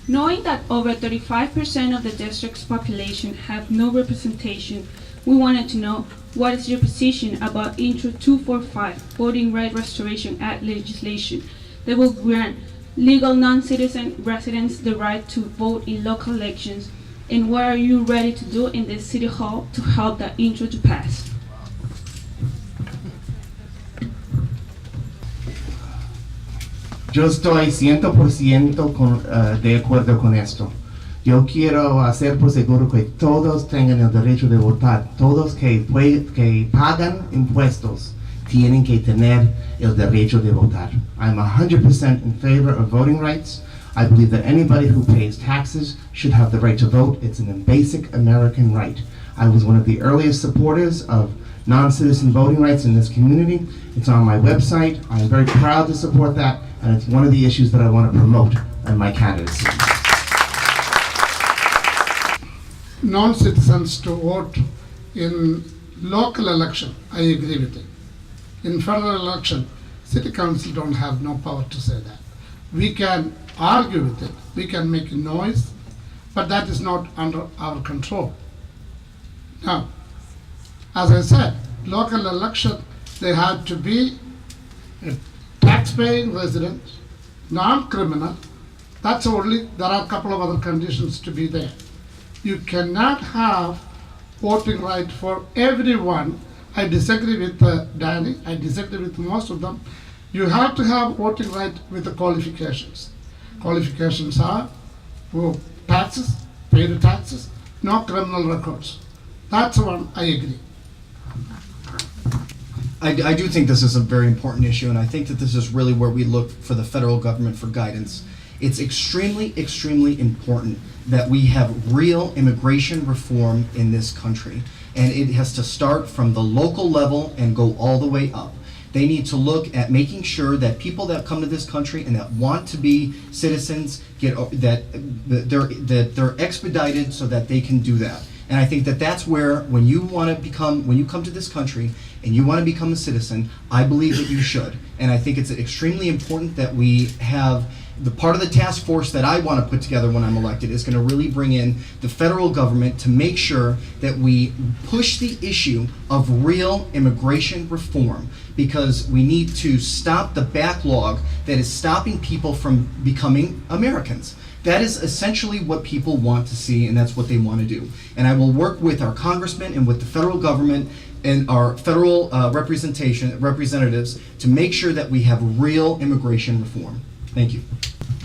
Knowing that over 35% of the district's population have no representation, we wanted to know what is your position about Intro 245, Voting Right Restoration Act legislation that will grant legal non-citizen residents the right to vote in local elections, and what are you ready to do in the City Hall to help that intro to pass? Yo estoy 100% de acuerdo con esto. Yo quiero hacer por seguro que todos tengan el derecho de votar. Todos que pagan impuestos tienen que tener el derecho de votar. I'm 100% in favor of voting rights. I believe that anybody who pays taxes should have the right to vote. It's a basic American right. I was one of the earliest supporters of non-citizen voting rights in this community. It's on my website. I'm very proud to support that, and it's one of the issues that I want to promote in my candidacy. Non-citizens to vote in local election, I agree with it. In federal election, city council don't have no power to say that. We can argue with it, we can make a noise, but that is not under our control. Now, as I said, local election, they have to be a tax-paying resident, non-criminal. That's only, there are a couple of other conditions to be there. You cannot have voting right for everyone. I disagree with Danny, I disagree with most of them. You have to have voting right with the qualifications. Qualifications are taxes, pay the taxes, no criminal records. That's one I agree. I do think this is a very important issue, and I think that this is really where we look for the federal government for guidance. It's extremely, extremely important that we have real immigration reform in this country, and it has to start from the local level and go all the way up. They need to look at making sure that people that come to this country and that want to be citizens that they're expedited so that they can do that. And I think that that's where, when you come to this country and you want to become a citizen, I believe that you should. And I think it's extremely important that we have the part of the task force that I want to put together when I'm elected is going to really bring in the federal government to make sure that we push the issue of real immigration reform, because we need to stop the backlog that is stopping people from becoming Americans. That is essentially what people want to see, and that's what they want to do. And I will work with our congressmen and with the federal government and our federal representatives to make sure that we have real immigration reform. Thank you.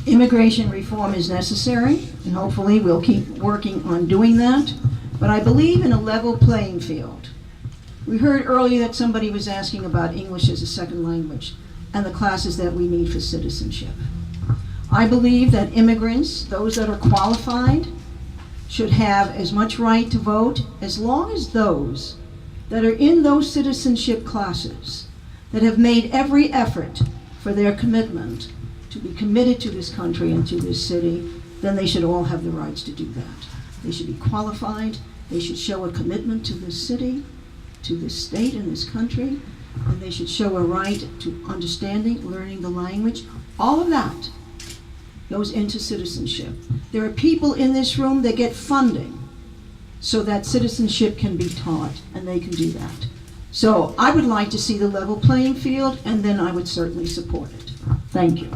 Immigration reform is necessary, and hopefully we'll keep working on doing that. But I believe in a level playing field. We heard earlier that somebody was asking about English as a second language and the classes that we need for citizenship. I believe that immigrants, those that are qualified, should have as much right to vote as long as those that are in those citizenship classes that have made every effort for their commitment to be committed to this country and to this city, then they should all have the rights to do that. They should be qualified, they should show a commitment to this city, to this state and this country, and they should show a right to understanding, learning the language. All of that goes into citizenship. There are people in this room that get funding so that citizenship can be taught, and they can do that. So I would like to see the level playing field, and then I would certainly support it. Thank you.